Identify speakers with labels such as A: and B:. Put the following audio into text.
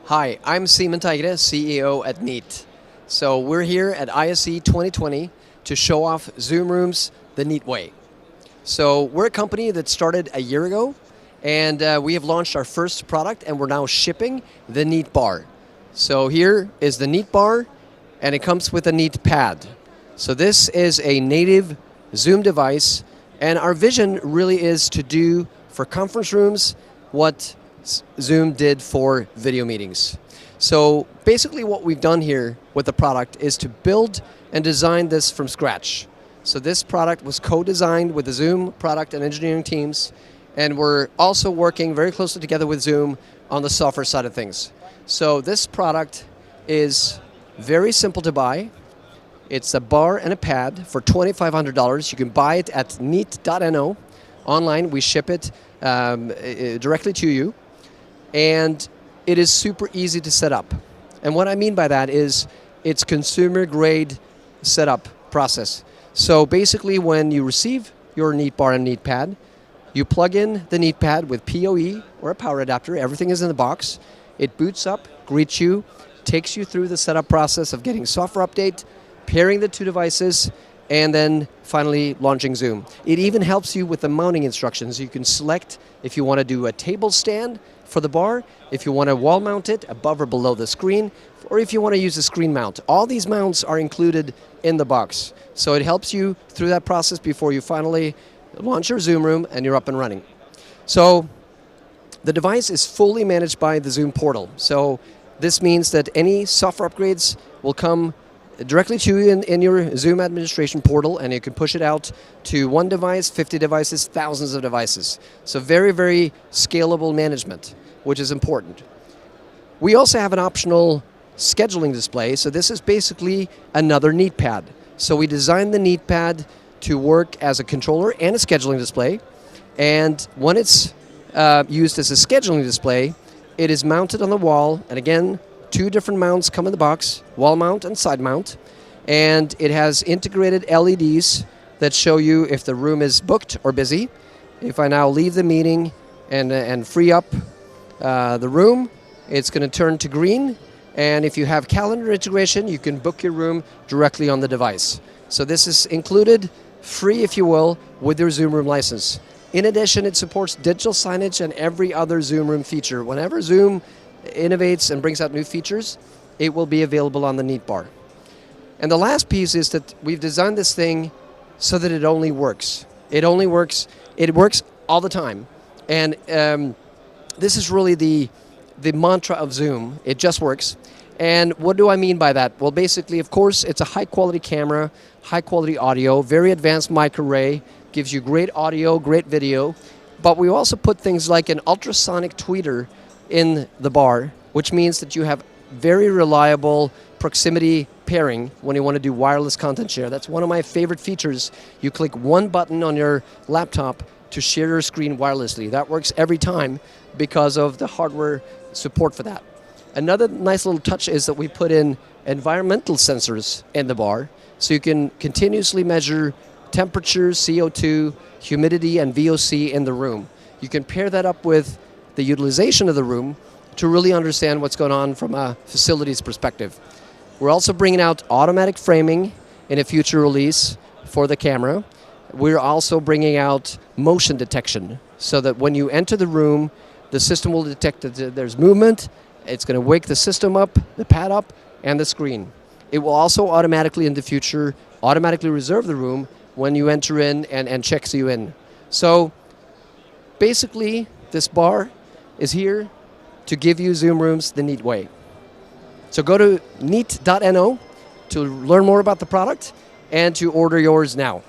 A: Hi, I'm Simon Teigre, CEO at Neat. So we're here at ISE 2020 to show off Zoom Rooms the Neat way. So we're a company that started a year ago, and we have launched our first product, and we're now shipping the Neat Bar. So here is the Neat Bar, and it comes with a Neat Pad. So this is a native Zoom device, and our vision really is to do for conference rooms what Zoom did for video meetings. So basically what we've done here with the product is to build and design this from scratch. So this product was co-designed with the Zoom product and engineering teams, and we're also working very closely together with Zoom on the software side of things. So this product is very simple to buy. It's a bar and a pad for $2,500. You can buy it at neat.no. Online, we ship it directly to you. And it is super easy to set up. And what I mean by that is it's consumer grade setup process. So basically when you receive your Neat Bar and Neat Pad, you plug in the Neat Pad with PoE or a power adapter. Everything is in the box. It boots up, greets you, takes you through the setup process of getting software update, pairing the two devices, and then finally launching Zoom. It even helps you with the mounting instructions. You can select if you want to do a table stand for the bar, if you want to wall mount it above or below the screen, or if you want to use a screen mount. All these mounts are included in the box. So it helps you through that process before you finally launch your Zoom room and you're up and running. So the device is fully managed by the Zoom portal. So this means that any software upgrades will come directly to you in your Zoom administration portal, and you can push it out to one device, 50 devices, thousands of devices. So very, very scalable management, which is important. We also have an optional scheduling display. So this is basically another Neat Pad. So we designed the Neat Pad to work as a controller and a scheduling display. And when it's used as a scheduling display, it is mounted on the wall, and again, two different mounts come in the box, wall mount and side mount, and it has integrated LEDs that show you if the room is booked or busy. If I now leave the meeting and free up the room, it's going to turn to green, and if you have calendar integration, you can book your room directly on the device. So this is included, free if you will, with your Zoom Room license. In addition, it supports digital signage and every other Zoom Room feature. Whenever Zoom innovates and brings out new features, it will be available on the Neat Bar. And the last piece is that we've designed this thing so that it only works. It works all the time. And this is really the mantra of Zoom. It just works. And what do I mean by that? Well, basically, of course, it's a high-quality camera, high-quality audio, very advanced mic array, gives you great audio, great video. But we also put things like an ultrasonic tweeter in the bar, which means that you have very reliable proximity pairing when you want to do wireless content share. That's one of my favorite features. You click one button on your laptop to share your screen wirelessly. That works every time because of the hardware support for that. Another nice little touch is that we put in environmental sensors in the bar, so you can continuously measure temperature, CO2, humidity, and VOC in the room. You can pair that up with the utilization of the room to really understand what's going on from a facilities perspective. We're also bringing out automatic framing in a future release for the camera. We're also bringing out motion detection so that when you enter the room, the system will detect that there's movement. It's going to wake the system up, the pad up, and the screen. It will also automatically in the future automatically reserve the room when you enter in and checks you in. So basically, this bar is here to give you Zoom Rooms the Neat way. So go to neat.no to learn more about the product and to order yours now.